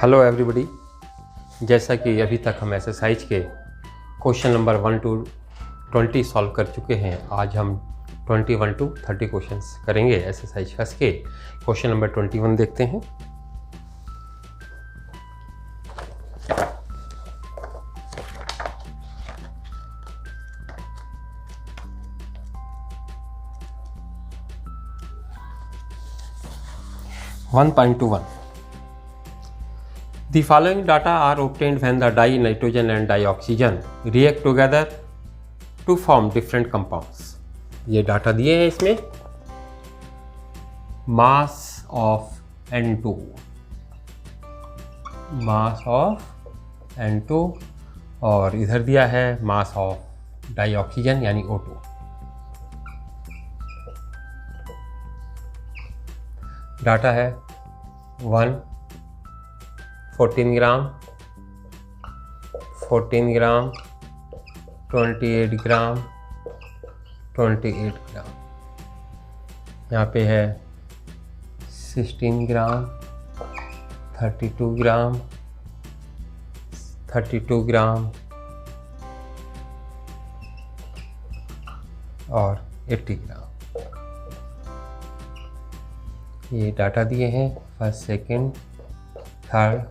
Hello everybody, जैसा कि अभी तक हम एक्सरसाइज के क्वेश्चन नंबर 1 to 20 सॉल्व कर चुके हैं। आज हम 21 to 30 क्वेश्चंस करेंगे एक्सरसाइज फर्स्ट के। क्वेश्चन नंबर 21 देखते हैं। The following data are obtained when the di-nitrogen and di-oxygen react together to form different compounds. ये डाटा दिए हैं इसमें। Mass of N2, mass of N2 और इधर दिया है मास ऑफ डाई-ऑक्सीजन यानी O2। डाटा है 14 ग्राम, 28 ग्राम, 28 ग्राम। यहाँ पे है 16 ग्राम, 32 ग्राम, 32 ग्राम और 80 ग्राम। ये डाटा दिए हैं फर्स्ट, सेकंड, थर्ड,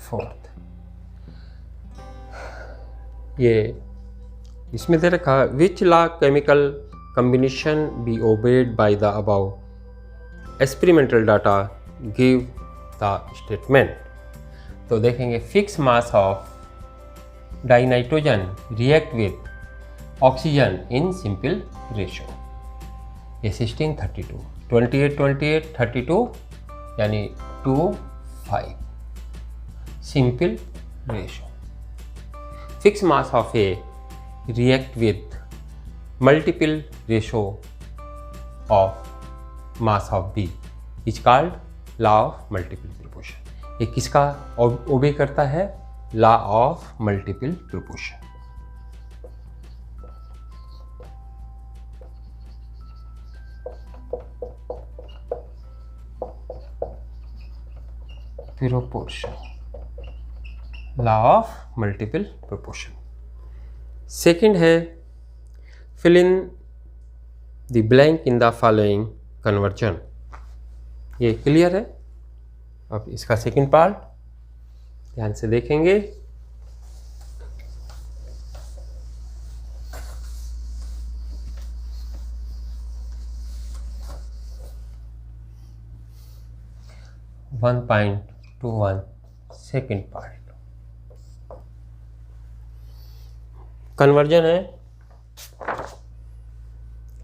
फोर्थ। ये इसमें दे रखा which law chemical combination be obeyed by the above experimental data give the statement. तो देखेंगे fix mass of dinitrogen react with oxygen in simple ratio. ये 16, 32, 28, 28, 32 यानी 2:5 simple ratio. Fixed mass of A react with multiple ratio of mass of B is called law of multiple proportion. ये किसका ओबे करता है? law of multiple proportion. Proportion, law of multiple proportion. Second है fill in the blank in the following conversion. ये clear है। अब इसका सेकंड पार्ट ध्यान से देखेंगे। सेकेंड पार्ट कन्वर्जन है।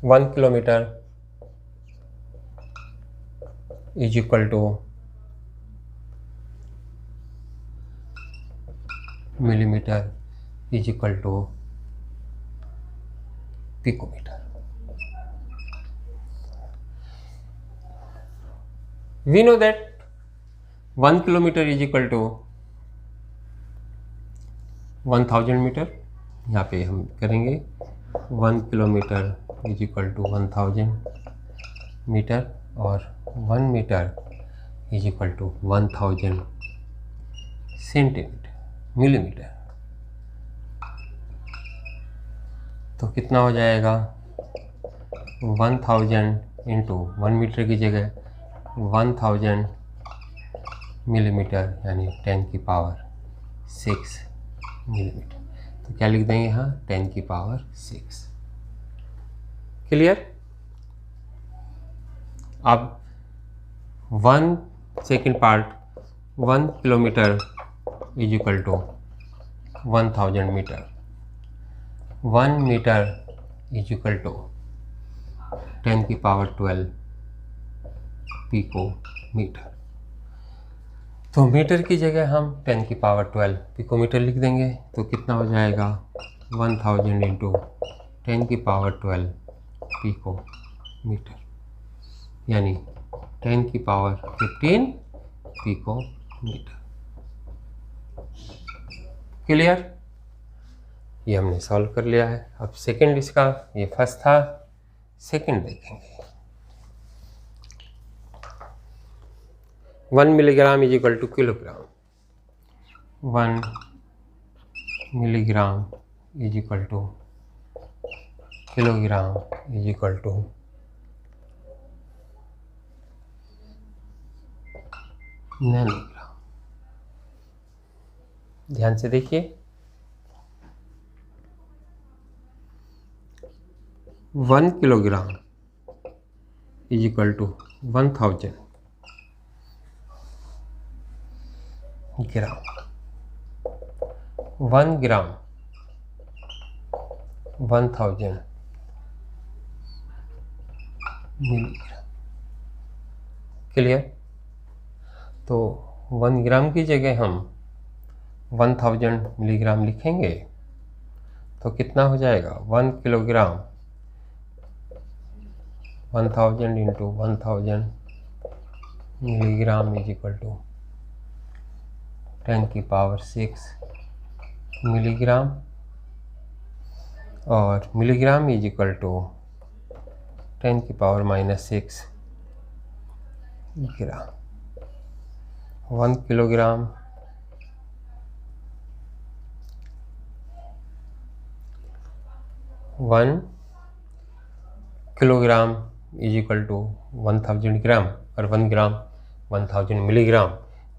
1 kilometre is equal to millimetre is equal to picometre. We know that 1 kilometre is equal to 1000 metre. यहाँ पे हम करेंगे 1 kilometre is equal to 1000 metre और 1 metre is equal to 1000 centimetre millimetre. तो कितना हो जाएगा? 1000 इंटू 1 मीटर की जगह 1000 मिलीमीटर यानी 10 की पावर 6 मिलीमीटर। तो क्या लिख देंगे यहाँ? 10 की पावर 6। क्लियर? अब 1 second part 1 kilometre is equal to 1000 metre. 1 metre is equal to 10 की पावर 12 पिकोमीटर। तो मीटर की जगह हम 10 की पावर 12 पिकोमीटर लिख देंगे। तो कितना हो जाएगा? 1000 इंटू 10 की पावर 12 पिकोमीटर यानी 10 की पावर 15 पिकोमीटर। क्लियर? ये हमने सॉल्व कर लिया है। अब सेकंड इसका, ये फर्स्ट था, सेकंड देखेंगे। 1 milligram is equal to kilogram, 1 milligram is equal to kilogram is equal to nanogram. ध्यान से देखिए, 1 kilogram is equal to 1000 gram, 1 gram 1000 milligram. Clear? तो 1 ग्राम की जगह हम 1000 मिलीग्राम लिखेंगे तो कितना हो जाएगा? 1 kilogram 1000 into 1000 milligram is equal to 10 की पावर 6 मिलीग्राम, और मिलीग्राम इज इक्वल टू 10 की power -6 gram. 1 kilogram 1 kilogram is equal to 1000 gram, और 1 ग्राम 1000 मिलीग्राम।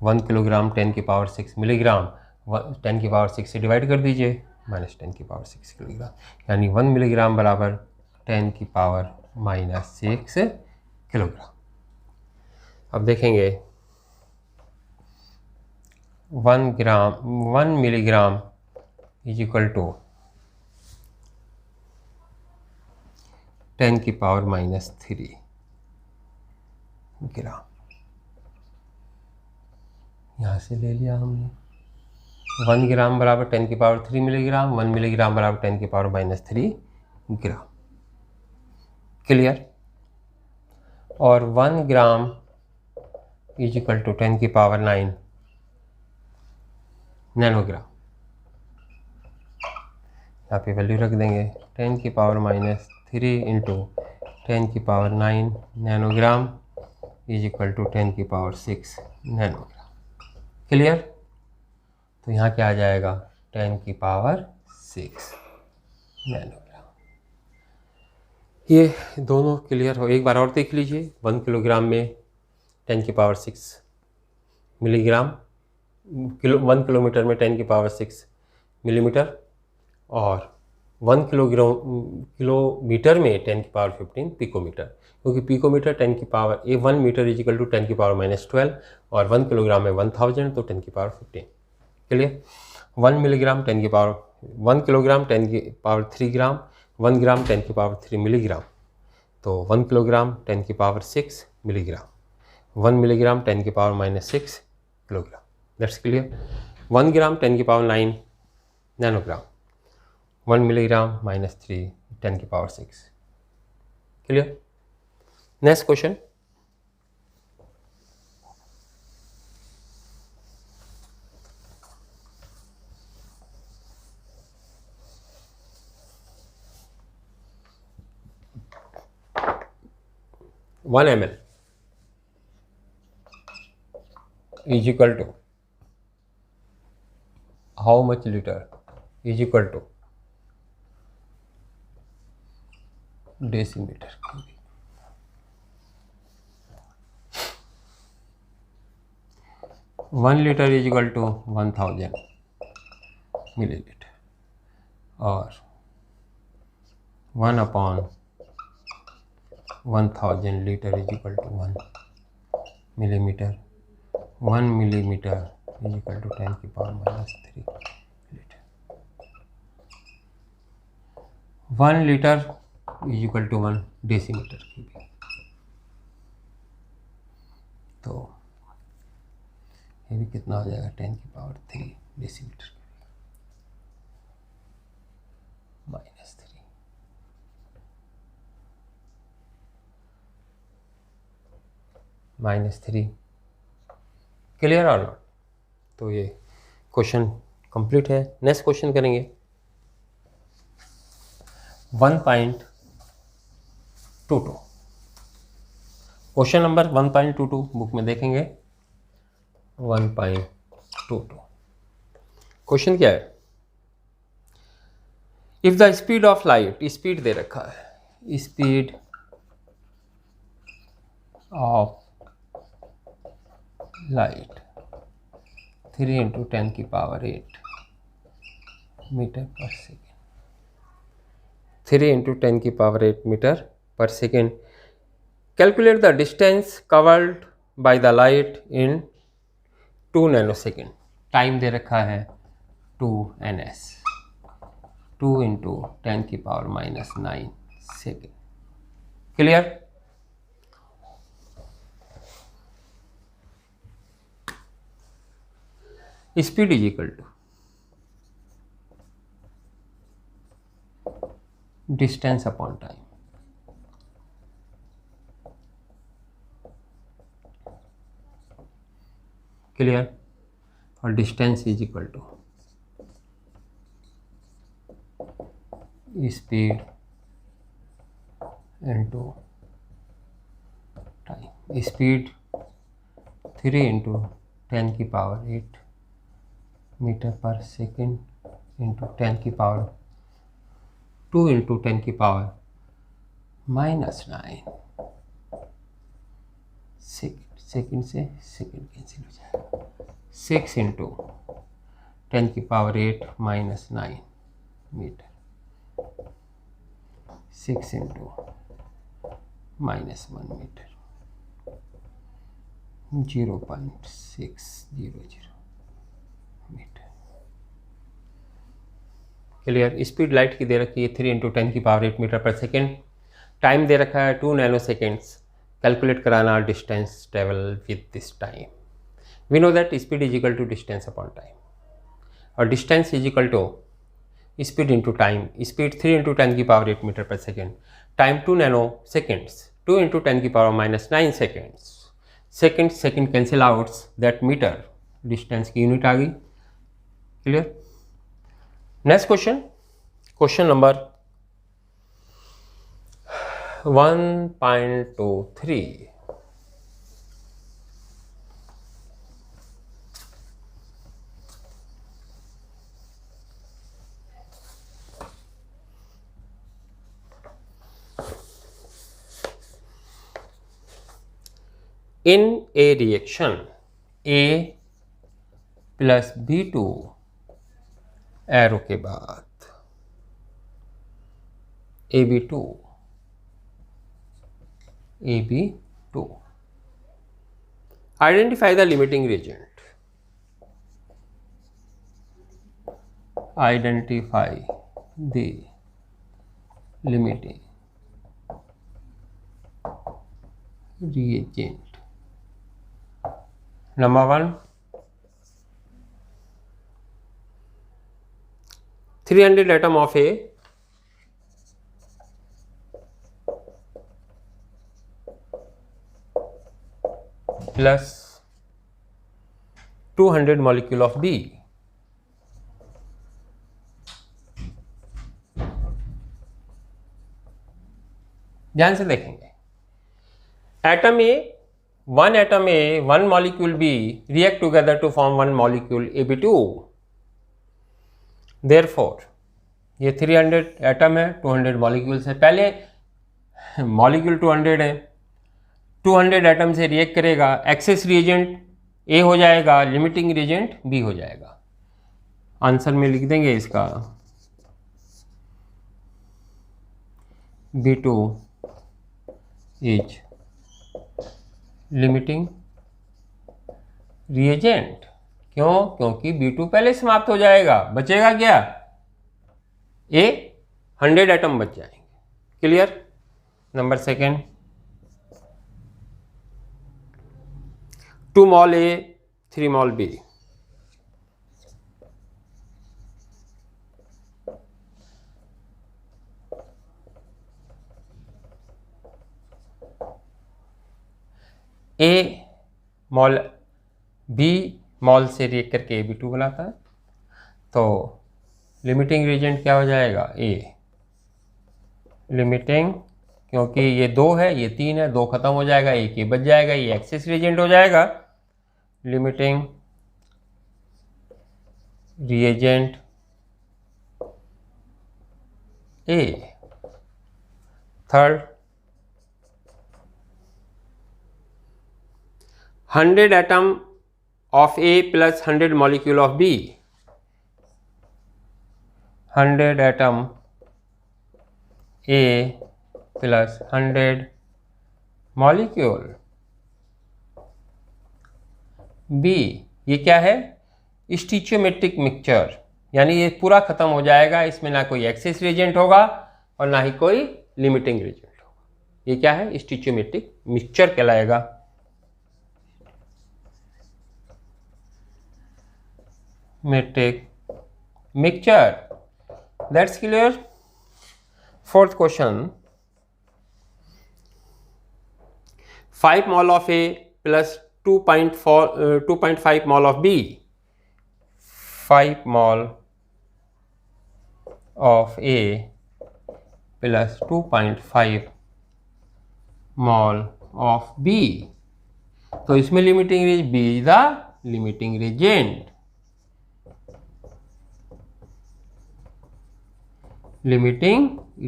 1 किलोग्राम 10 की पावर 6 मिलीग्राम, 10 की पावर 6 से डिवाइड कर दीजिए, -10 की पावर 6 किलोग्राम, यानी 1 मिलीग्राम बराबर 10 की पावर -6 किलोग्राम। अब देखेंगे 1 मिलीग्राम इज इक्वल टू 10 की पावर -3 ग्राम। यहाँ से ले लिया हमने 1 ग्राम बराबर 10 की पावर 3 मिलीग्राम, 1 मिलीग्राम बराबर 10 की पावर -3 ग्राम। क्लियर? और 1 ग्राम इज इक्वल टू 10 की पावर 9 नैनोग्राम। यहाँ पे वैल्यू रख देंगे 10 की पावर -3 इंटू 10 की power 9 nanogram is equal to 10 की पावर 6 नैनोग्राम। क्लियर? तो यहाँ क्या आ जाएगा? 10 की पावर 6 नैनोग्राम। ये दोनों क्लियर हो? एक बार और देख लीजिए, 1 किलोग्राम में 10 की पावर 6 मिलीग्राम, 1 किलोमीटर में 10 की पावर 6 मिलीमीटर, और 1 किलोमीटर में 10 की पावर 15 पिकोमीटर, क्योंकि पिकोमीटर 10 की power 1 metre is equal to 10 की पावर -12, और 1 किलोग्राम में 1000 तो 10 की पावर 15। क्लियर? 1 मिलीग्राम 10 की पावर 1 किलोग्राम 10 की पावर 3 ग्राम, 1 ग्राम 10 की पावर 3 मिलीग्राम, तो 1 किलोग्राम 10 की पावर 6 मिलीग्राम, 1 मिलीग्राम 10 की पावर -6 किलोग्राम। That's clear? 1 ग्राम 10 की पावर 9 नैनोग्राम, 1 मिलीग्राम -3 10 की power 6। Clear? Next question, one ml is equal to how much liter is equal to decimeter cubic. 1 liter is equal to 1000 milliliter, और 1/1000 liter is equal to 1 millimeter. 1 millimeter is equal to 10 की power -3 litre. 1 litre is equal to 1 decimetre cubic. तो ये भी कितना हो जाएगा? 10 की power 3 decimetre -3 clear और नॉट? तो ये क्वेश्चन कंप्लीट है। नेक्स्ट क्वेश्चन करेंगे 1.22। क्वेश्चन नंबर 1.22 बुक में देखेंगे। 1.22। क्वेश्चन क्या है? If the speed of light, speed दे रखा है, speed of light 3 × 10⁸ metre per second, 3 × 10⁸ metre per second. Calculate the distance covered by the light in 2 nanosecond. Time दे रखा है 2 ns, 2 × 10⁻⁹ second. Clear? Speed is equal to distance upon time. Clear? और distance is equal to speed into time. Speed 3 × 10⁸ metre per second into 10⁻2 × 10⁻⁹ second से second cancel हो जाएगा। 6 × 10⁸ -9 metre, 6 × -1 metre, 0.600 metre. Clear? Speed light की दे रखी है 3 × 10⁸ metre per second. Time दे रखा है 2 नैनोसेकेंड्स। कैलकुलेट कराना distance travel with this time. We know that speed is equal to distance upon time, और distance is equal to speed into time. Speed 3 × 10⁸ metre per second, time 2 nanoseconds, 2 × 10⁻⁹ seconds. Second cancel outs, that metre distance की unit आ गई। Clear? Next question number 1.23। In a reaction A + B2 arrow के बाद AB2 identify the limiting reagent. Identify the limiting reagent. Number 1, 300 atom of A plus 200 molecule of B. ध्यान से देखेंगे। Atom A, one molecule B react together to form one molecule AB2. Therefore, ये 300 atom है, 200 molecules है। पहले molecule 200 है, 200 atom से react करेगा, एक्सेस रिएजेंट ए हो जाएगा, लिमिटिंग रिएजेंट बी हो जाएगा। आंसर में लिख देंगे इसका B2 इज लिमिटिंग रिएजेंट। क्यों? क्योंकि B2 पहले समाप्त हो जाएगा, बचेगा क्या? ए 100 एटम बच जाएंगे। Clear? Number 2, 2 mol A 3 mol B। A mole B mole से रिएक्ट करके AB2 बनाता है, तो लिमिटिंग रिएजेंट क्या हो जाएगा? ए लिमिटिंग, क्योंकि ये 2 है, ये 3 है, 2 खत्म हो जाएगा, एक ही बच जाएगा, ये एक्सेस रिएजेंट हो जाएगा। Limiting reagent A. Third, 100 atom of A plus 100 molecule of B. 100 atom A plus 100 molecule B. ये क्या है? स्टीचियोमेट्रिक मिक्सचर, यानी ये पूरा खत्म हो जाएगा, इसमें ना कोई एक्सेस रिएजेंट होगा और ना ही कोई लिमिटिंग रिएजेंट होगा। ये क्या है? स्टीचियोमेट्रिक मिक्सचर कहलाएगा। Metric mixture, that's clear. Fourth question, 5 mol of A plus 2.5 mol of B. 5 mol of A plus 2.5 mol of B. तो इसमें limiting range B is the limiting reagent. Limiting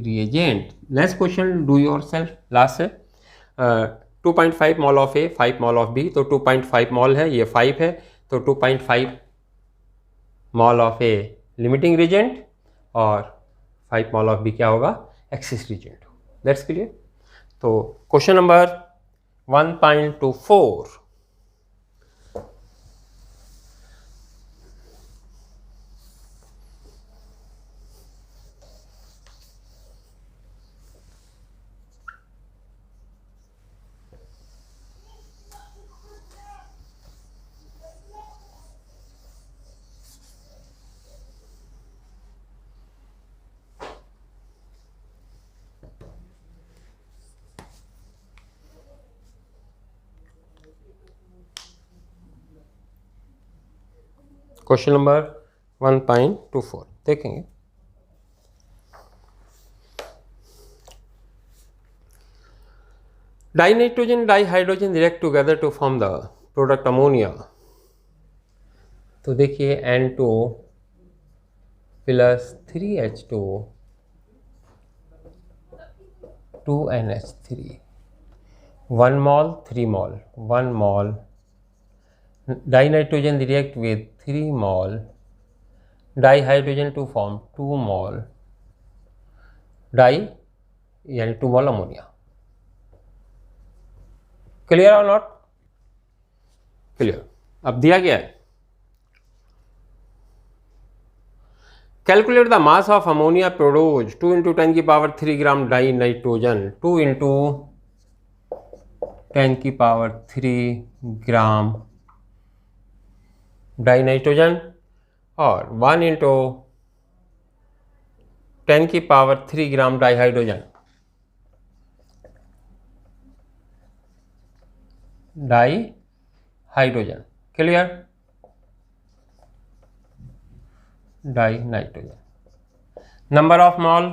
reagent. Next question, do yourself. Last है 2.5 mol of A, 5 mol of B. तो 2.5 mol है, ये 5 है, तो 2.5 mol of A limiting reagent और 5 mol of B क्या होगा? Excess reagent. That's clear. तो क्वेश्चन नंबर 1.24, क्वेश्चन नंबर 1.24 देखेंगे। Dinitrogen dihydrogen react together to form the product ammonia. तो देखिए N2 plus 3H2 2NH3, 1 mol 3 mol, 1 mol dinitrogen react with 3 mol dihydrogen to form 2 mol di, यानी 2 mol ammonia. Clear और not clear? अब दिया गया है, calculate the mass of ammonia produced 2 × 10³ gram dinitrogen, 2 × 10³ gram dinitrogen और 1 × 10³ gram dihydrogen, dihydrogen. Clear? Dinitrogen. Number of mole,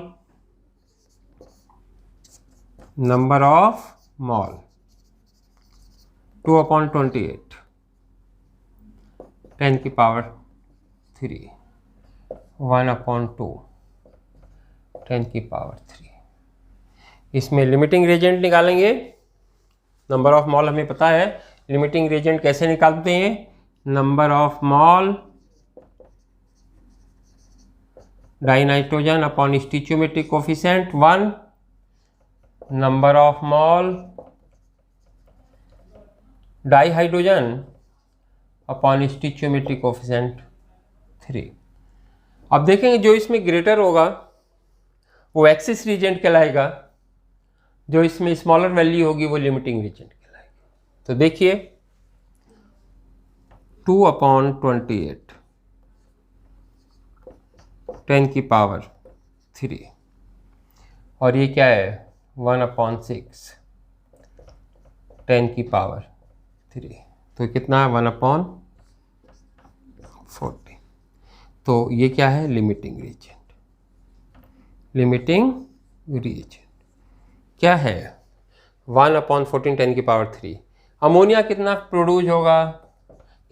number of mole 2/28, 10⁻³ 1/2, 10⁻³। इसमें limiting reagent निकालेंगे। Number of mole हमें पता है, लिमिटिंग रिएजेंट कैसे निकालते हैं? Number of mole dinitrogen upon stoichiometric coefficient 1, number of mole dihydrogen upon stoichiometric coefficient 3। अब देखेंगे जो इसमें ग्रेटर होगा वो एक्सेस रिएजेंट कहलाएगा, जो इसमें स्मॉलर वैल्यू होगी वो लिमिटिंग रिएजेंट कहलाएगी। तो देखिए 2/28, 10⁻³ और ये क्या है 1/6, 10⁻³। तो कितना है 1/40। तो ये क्या है? Limiting reagent. लिमिटिंग रिएजेंट क्या है? 1/14, 10⁻³। अमोनिया कितना प्रोड्यूस होगा?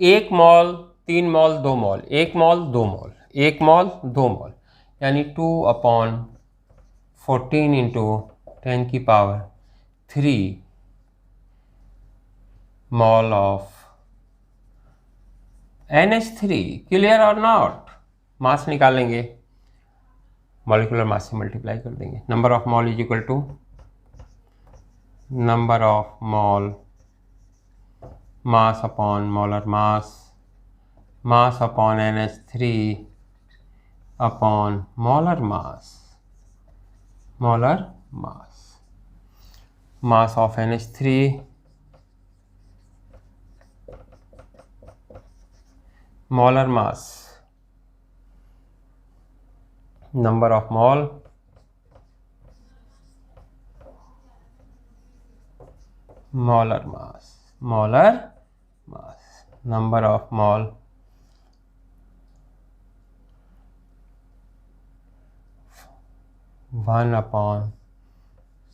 1 mole 3 mole 2 mole, 1 mole 2 mole, 1 mole 2 mole, यानी 2/14 into 10⁻³ mole of NH3। Clear और नॉट? मास निकालेंगे, मॉलिक्यूलर मास से मल्टीप्लाई कर देंगे। Number of mole is equal to number of mole mass upon molar mass, mass upon NH3 upon molar mass, molar mass, mass of NH3 molar mass, number of mole molar mass, molar mass, number of mall one upon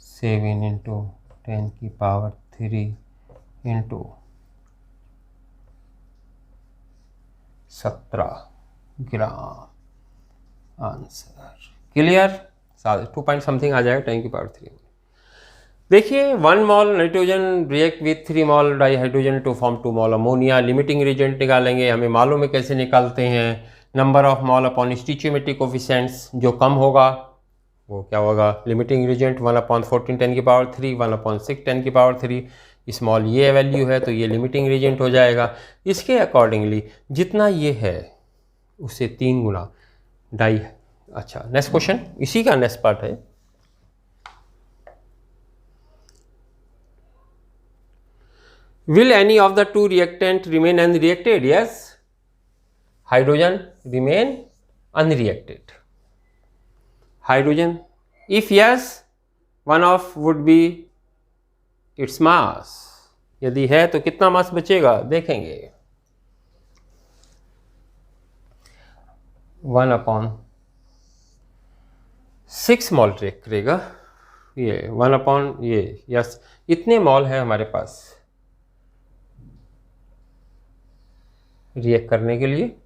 7 into 10⁻³ into 17 gram. Answer clear? 2 point something आ जाएगा 10⁻³ में। देखिए 1 mole nitrogen react with 3 mole dihydrogen to form 2 mole ammonia. Limiting reagent निकालेंगे, हमें मालूम है कैसे निकालते हैं। Number of mole upon stoichiometric coefficients, जो कम होगा वो क्या होगा? Limiting reagent 1/14 10⁻³, 1/6 10⁻³। स्मॉल ये वैल्यू है तो ये लिमिटिंग रिएजेंट हो जाएगा। इसके अकॉर्डिंगली जितना ये है उससे 3 गुना डाई। अच्छा, नेक्स्ट क्वेश्चन इसी का नेक्स्ट पार्ट है। Will any of the 2 reactant remain unreacted? Yes, hydrogen remain unreacted. Hydrogen, if yes, one of would be its mass. यदि है तो कितना मास बचेगा देखेंगे। 1/6 मॉल रिएक्ट करेगा, ये 1 ये यस, इतने मॉल है हमारे पास रिएक्ट करने के लिए।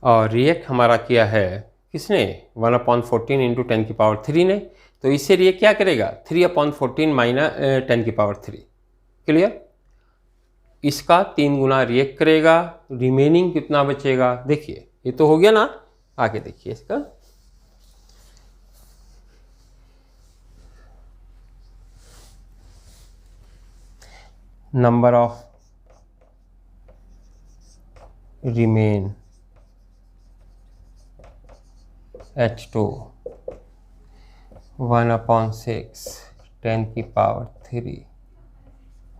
और रिएक्ट हमारा किया है किसने? 1/14 इंटू 10⁻³ ने। तो इससे रिएक्ट क्या करेगा? 3/14 माइनस 10⁻³। क्लियर? इसका 3 गुना रिएक्ट करेगा। रिमेनिंग कितना बचेगा देखिए, ये तो हो गया ना। आगे देखिए इसका number of remain H2 1/6 10⁻³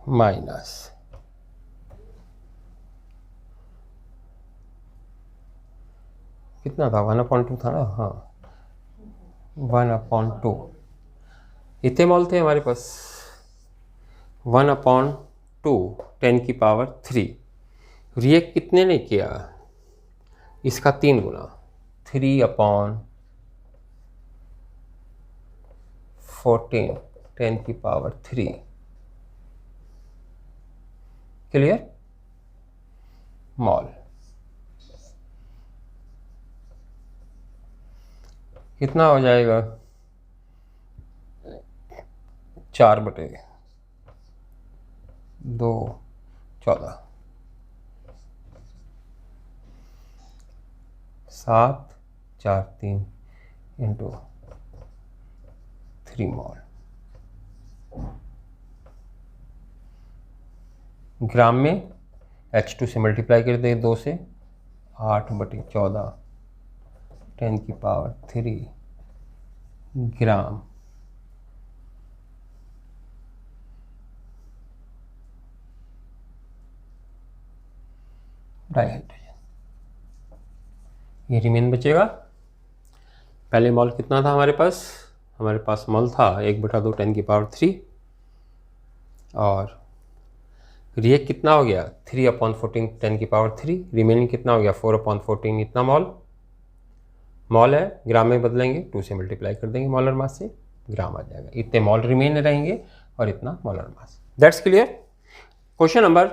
minus कितना था? 1/2 था ना। हाँ 1/2 इतने मॉल थे हमारे पास। 1/2 10⁻³ रिएक्ट कितने ने किया? इसका 3 गुना 3/14 10⁻³। क्लियर? मॉल कितना हो जाएगा? 4/2 14 7 4 3 इंटू 3 मॉल। ग्राम में H2 से मल्टीप्लाई कर दें 2 से, 8/14 10⁻³ ग्राम। डाइहाइड्रोजन ये रिमेन बचेगा। पहले मॉल कितना था हमारे पास? हमारे पास मॉल था 1/2 10⁻³ और रिएक्ट कितना हो गया? 3/14 10⁻³। रिमेनिंग कितना हो गया? 4/14। इतना मॉल है, ग्राम में बदलेंगे, 2 से मल्टीप्लाई कर देंगे मॉलर मास से, ग्राम आ जाएगा। इतने मॉल रिमेन रहेंगे और इतना मॉलर मास। That's clear. Question number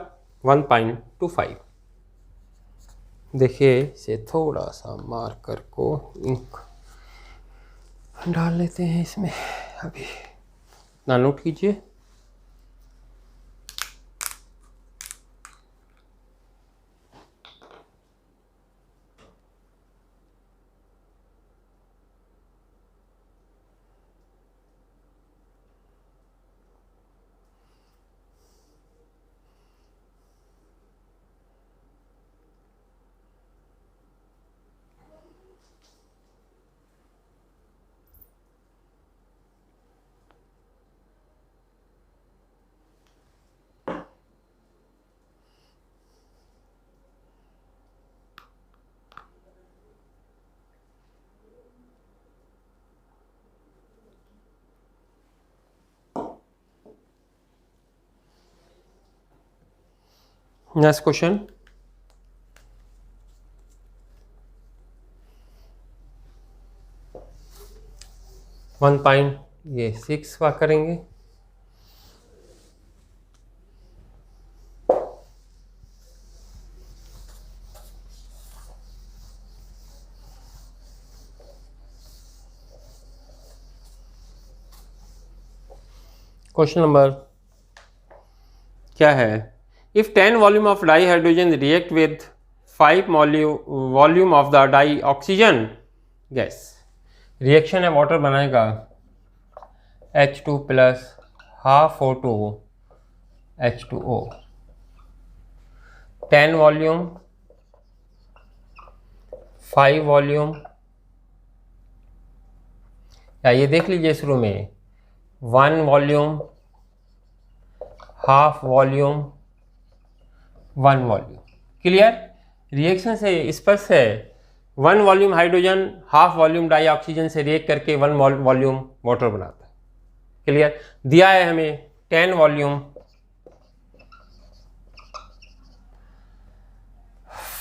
1.25। देखिए इसे थोड़ा सा मार्कर को इंक डाल लेते हैं इसमें, अभी ना नोट कीजिए। नेक्स्ट क्वेश्चन, वन पॉइंट ये 6 का करेंगे। क्वेश्चन नंबर क्या है, if 10 volume of di hydrogen react with 5 volume of the di oxygen gas, reaction है वाटर बनाएगा H2 plus half O2 H2O, 10 volume 5 volume, या ये देख लीजिए शुरू में 1 volume half volume 1 volume. Clear, reaction से स्पष्ट है, 1 volume hydrogen half volume di oxygen से रिएक्ट करके 1 वॉल्यूम वाटर बनाता है। क्लियर, दिया है हमें 10 वॉल्यूम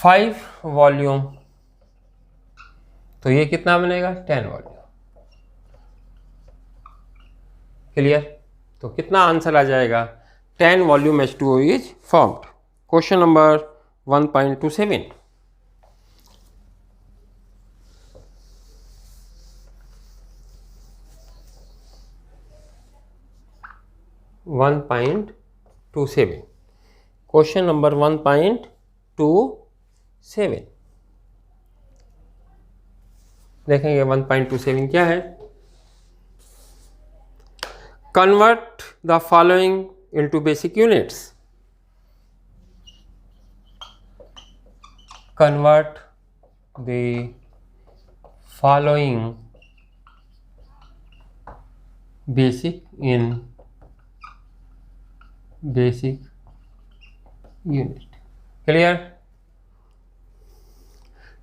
5 वॉल्यूम, तो ये कितना बनेगा 10 वॉल्यूम। क्लियर, तो कितना आंसर आ जाएगा, 10 volume H2O is formed. Question number 1.27, question number 1.27 देखेंगे। 1.27 क्या है, convert the following into basic units, convert the following basic in basic unit। clear,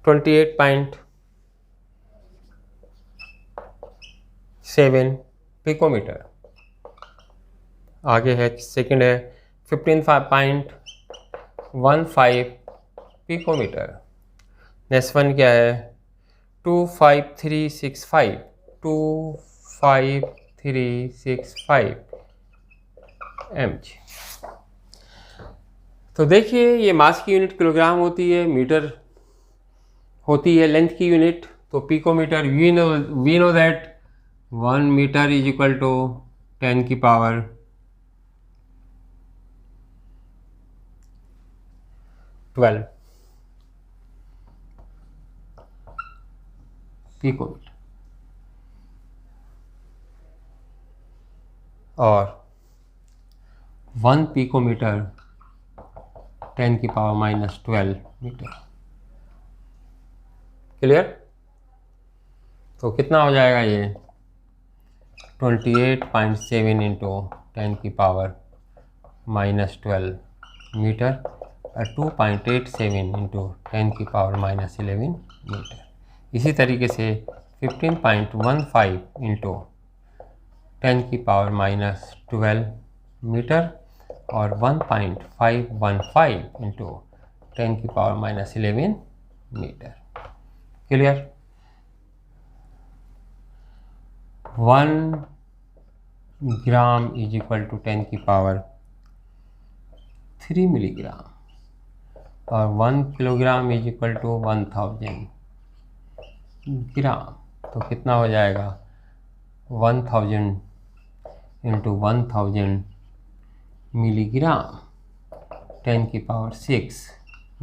28.7 picometre. आगे है सेकंड है 15.15 पिकोमीटर। नेक्स्ट वन क्या है 25365 mg। तो देखिए ये मास की यूनिट किलोग्राम होती है, मीटर होती है लेंथ की यूनिट, तो picometre we know that 1 metre is equal to 10 की पावर 12 पिकोमीटर, और 1 पिकोमीटर 10 की पावर -12 मीटर। क्लियर, तो कितना हो जाएगा ये 28.7 इंटू 10 की पावर -12 मीटर और 2.87 इंटू 10 की पावर -11 मीटर। इसी तरीके से 15.15 इंटू 10 की पावर -12 मीटर और 1.515 इंटू 10 की power -11 metre. Clear, 1 gram is equal to 10 की पावर 3 मिलीग्राम। और 1 kilogram is equal to 1000 gram. तो कितना हो जाएगा 1000 इंटू 1000 मिलीग्राम 10 की पावर 6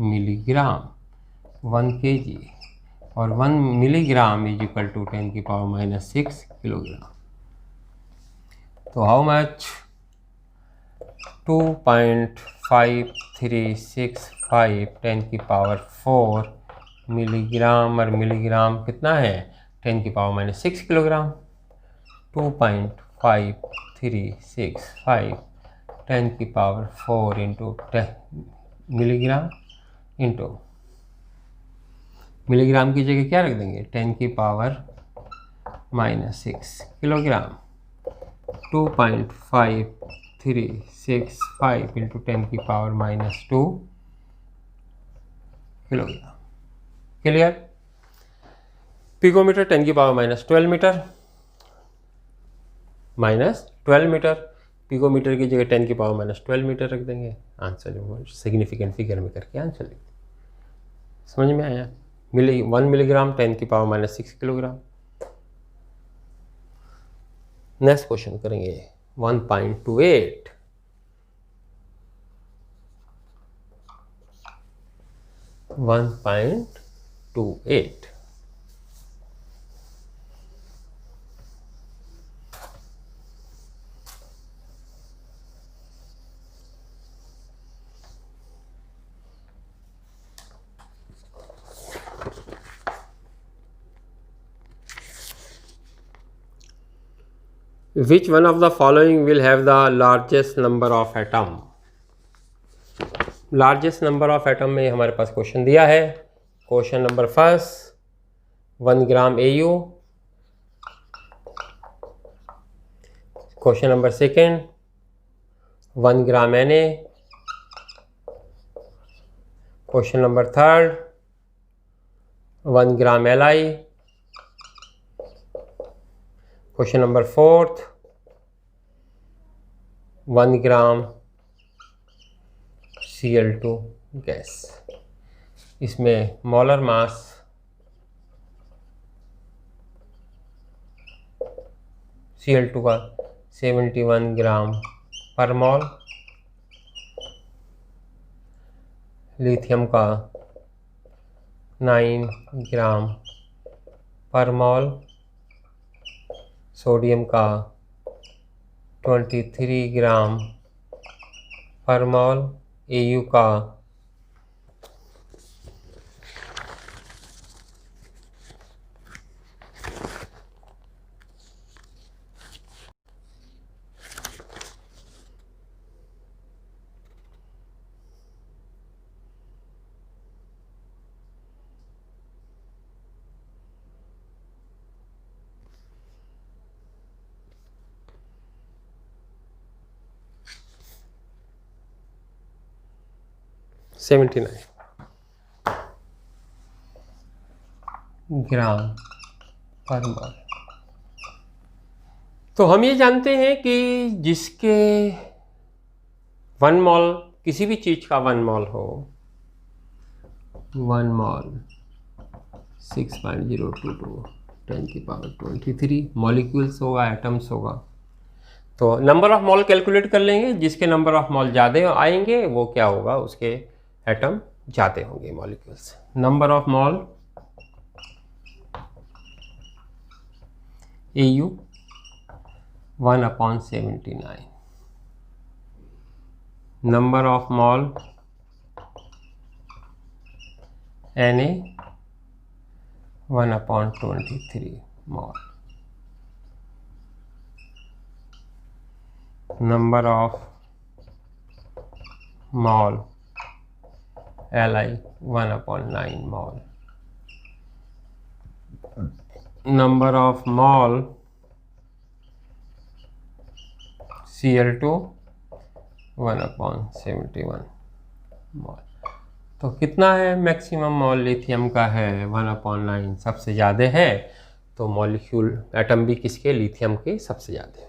मिलीग्राम 1 kg और 1 मिलीग्राम इज इक्वल टू 10 की पावर -6 किलोग्राम। तो हाउ मच 2.5365 10 की पावर 4 मिलीग्राम और मिलीग्राम कितना है 10 की पावर -6 किलोग्राम। 2.5365 10 की power 4 into 10 milligram into milligram की जगह क्या रख देंगे 10 की पावर -6 किलोग्राम। 2.5365 इंटू 10 की पावर -2 किलोग्राम। क्लियर। पिकोमीटर 10 की पावर -12 मीटर -12 मीटर, पिकोमीटर की जगह 10 की पावर -12 मीटर रख देंगे। आंसर जो सिग्निफिकेंट फिगर में करके आंसर लिख देंगे। समझ में आया। 1 मिलीग्राम 10 की पावर -6 किलोग्राम। नेक्स्ट क्वेश्चन करेंगे 1.28। Which one of the following will have the largest number of atom? Largest number of atom में हमारे पास क्वेश्चन दिया है। क्वेश्चन नंबर फर्स्ट 1 ग्राम AU, क्वेश्चन नंबर सेकेंड 1 ग्राम Na, क्वेश्चन नंबर थर्ड 1 ग्राम Li, question number fourth 1 ग्राम Cl2 gas. इसमें molar mass Cl2 का 71 ग्राम पर मोल, lithium का 9 ग्राम पर मोल, sodium का 23 ग्राम पर मोल, AU का 79 ग्राम पर मोल। तो हम ये जानते हैं कि जिसके 1 मोल किसी भी चीज़ का 1 मोल हो, 1 मोल 6.022 10 की पावर 23 मॉलिक्यूल्स होगा, एटम्स होगा। तो नंबर ऑफ मोल कैलकुलेट कर लेंगे। जिसके नंबर ऑफ मोल ज़्यादा आएंगे वो क्या होगा, उसके एटम ज़्यादा होंगे molecules. Number of mole AU 1/79, number of mole Na 1/23 mole, number of mole Li 1/9 mole, number of mole Cl2 1/71 मोल। तो कितना है मैक्सिमम मोल लिथियम का है 1/9, सबसे ज़्यादा है। तो मॉलिक्यूल एटम भी किसके, लिथियम के सबसे ज़्यादा होंगे।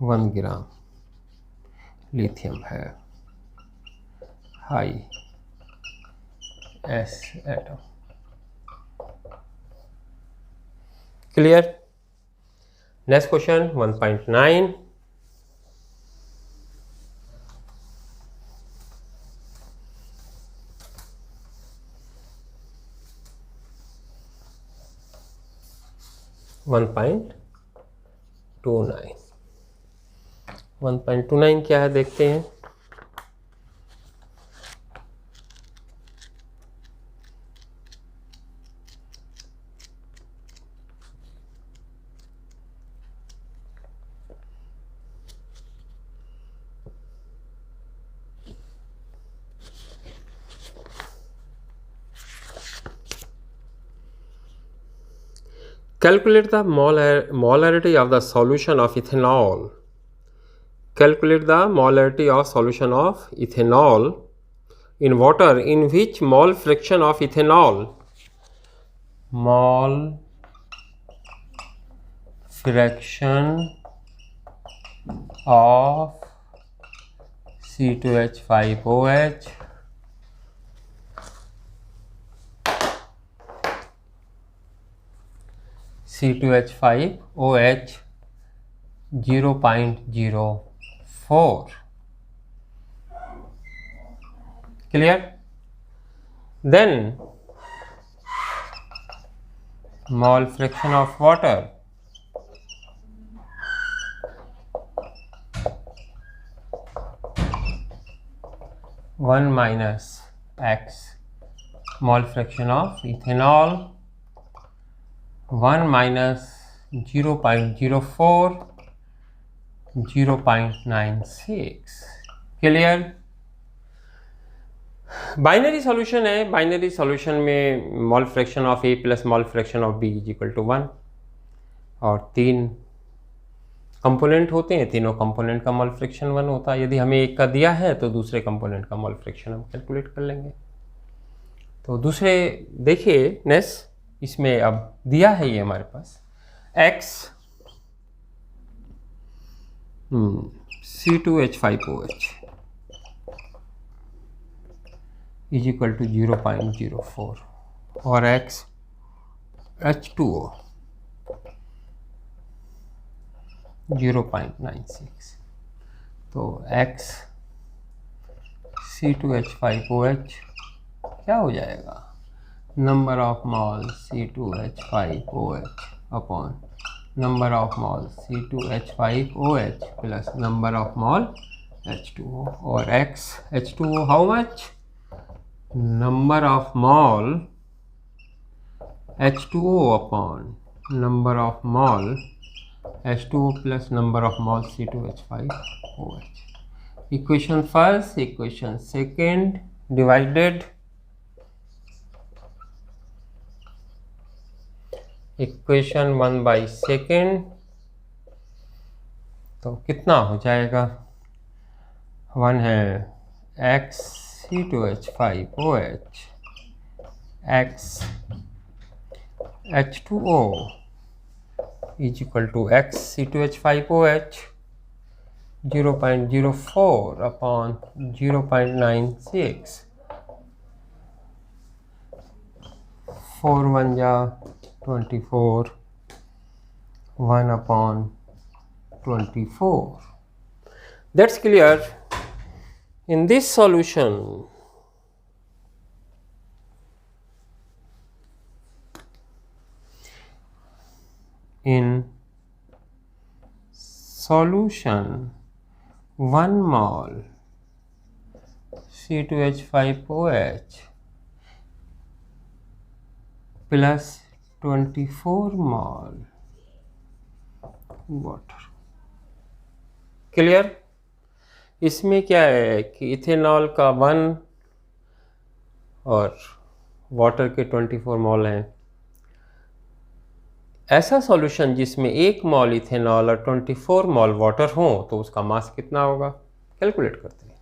1 ग्राम लिथियम है, high S atom. Clear? Next question 1.9। One point two nine क्या है देखते हैं। Calculate the molarity of the solution of ethanol. Calculate the molarity of solution of ethanol in water in which mole fraction of ethanol. Mole fraction of C2H5OH C2H5OH 0.04. Clear? Then mole fraction of water one minus X, mole fraction of ethanol 1 minus 0.04 0.96। Clear? Binary solution है। Binary solution में mole fraction of A plus mole fraction of B is equal to 1 और 3 component होते हैं। तीनों component का mall fraction 1 होता है। यदि हमें एक का दिया है तो दूसरे कंपोनेंट का मॉल फ्रैक्शन हम कैलकुलेट कर लेंगे। तो दूसरे देखिए नेक्स्ट, इसमें अब दिया है ये हमारे पास X C2H5OH is equal to 0.04 और X H2O 0.96। तो X C2H5OH क्या हो जाएगा? Number of mall C2H5OH upon number of mall C2H5OH plus number of mall H2O और X H2O how much? Number of mall H2O upon number of mall H2O plus number of mall C2H5OH। Equation first, equation second divided equation 1/2। तो कितना हो जाएगा? 1 है X C2H5OH X H2O is equal to X C2H5OH 0.04 upon 0.96। 4 1 जा 24 1 upon 24। That's clear. In this solution solution 1 mole C2H5OH plus 24 mole water. Clear? इसमें क्या है कि इथेनॉल का 1 और वाटर के 24 मॉल हैं। ऐसा सॉल्यूशन जिसमें 1 मॉल इथेनॉल और 24 मॉल वाटर हो तो उसका मास कितना होगा? कैलकुलेट करते हैं।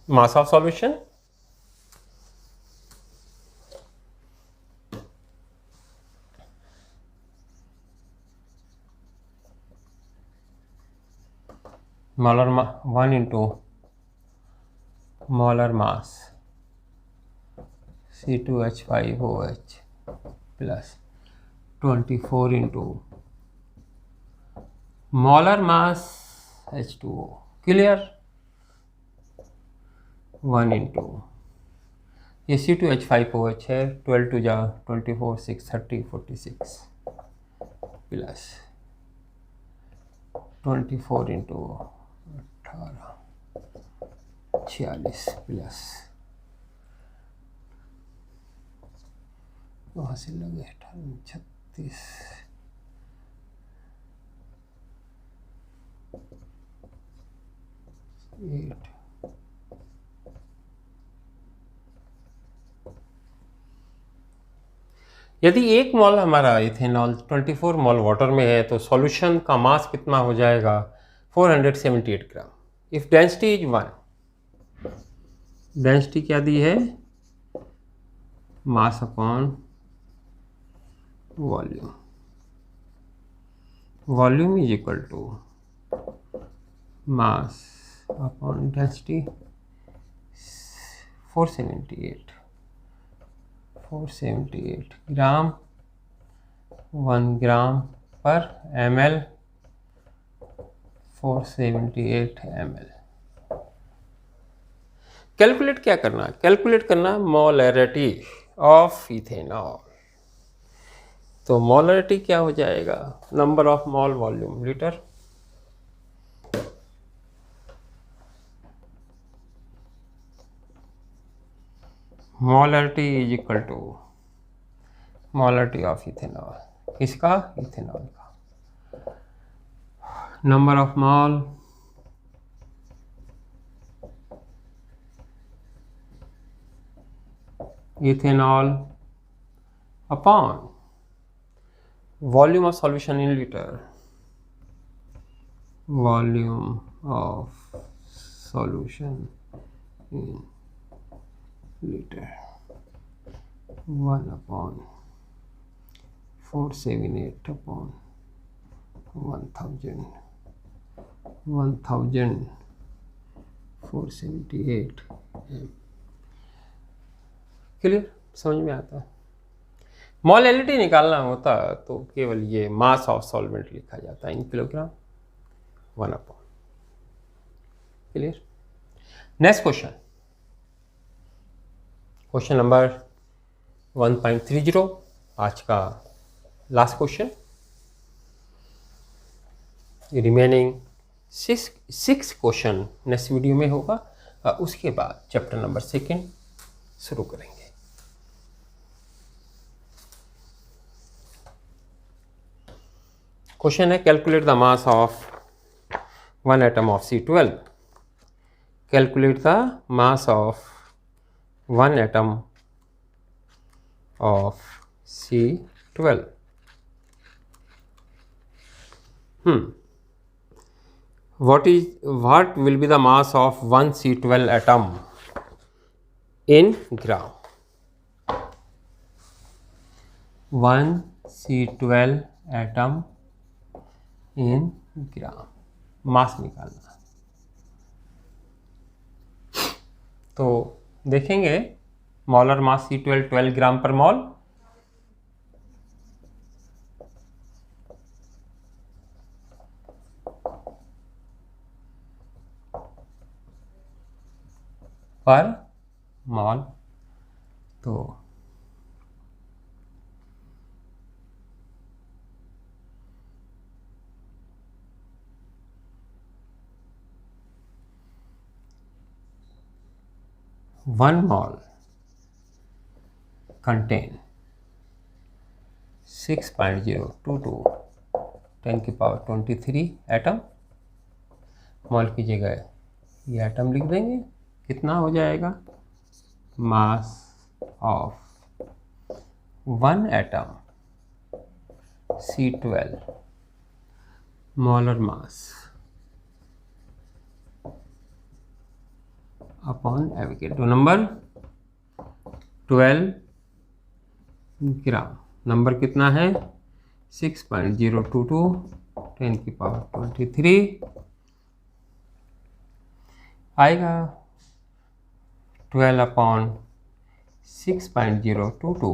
mass of solution molar 1 into molar mass C2H5OH plus 24 into molar mass H2O. Clear? 1 into ये C2H5OH है, 12 टू जा 24, 6 30 46 प्लस 24 इंटू 18 46 प्लस वहाँ से लगे 18 36 8 यदि 1 मोल हमारा इथेनॉल 24 मोल वाटर में है तो सॉल्यूशन का मास कितना हो जाएगा 478 gram. If density is 1, density क्या दी है mass upon volume, volume is equal to mass upon density 478 gram 1 gram per ml 478 ml। Calculate क्या करना? कैलकुलेट करना मोलैरिटी ऑफ इथेनॉल। तो मोलैरिटी क्या हो जाएगा? Number of mole volume litre molarity is equal to molarity of ethanol. किसका? Ethanol का। Number of mole ethanol upon volume of solution in litre, volume of solution in litre 1 upon 478 upon 1000 478 clear? समझ में आता है? Molarity निकालना होता तो केवल ये मास ऑफ सॉल्वेंट लिखा जाता है in kilogram 1 upon. Clear? Next question, question number 1.30, आज का last question. Remaining 6 question next video में होगा, उसके बाद चैप्टर नंबर 2 शुरू करेंगे। क्वेश्चन है calculate the mass of 1 atom of C12। Calculate the mass of 1 atom of C12। What will be the mass of 1 C12 atom in gram? 1 C12 atom in gram मास निकालना। तो देखेंगे मॉलर मास C12 12 ग्राम पर मोल, तो 1 mole contain 6.022 10⁻23 atom. Mall की जगह ये atom लिख देंगे। कितना हो जाएगा? Mass of 1 atom C12 molar mass upon Avogadro number 12 gram. Number कितना है? 6.022 10⁻23 आएगा 12/6.022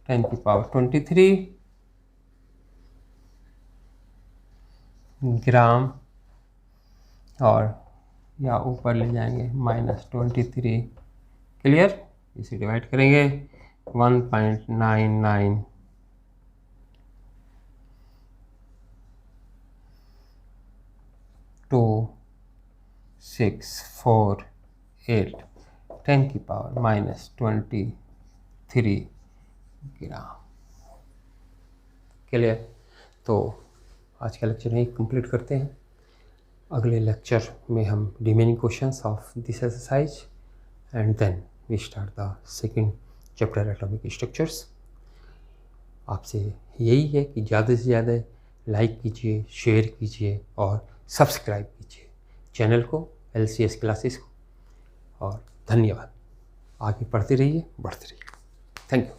10⁻23 ग्राम, और या ऊपर ले जाएंगे -23। क्लियर? इसे डिवाइड करेंगे 1.99268 10⁻23 ग्राम। क्लियर? तो आज का लेक्चर यही कंप्लीट करते हैं। अगले लेक्चर में हम remaining questions of this exercise and then we start the second chapter atomic structures. आपसे यही है कि ज़्यादा से ज़्यादा लाइक कीजिए, शेयर कीजिए और सब्सक्राइब कीजिए चैनल को, LCS क्लासेस को। और धन्यवाद। आगे पढ़ते रहिए, बढ़ते रहिए। Thank you.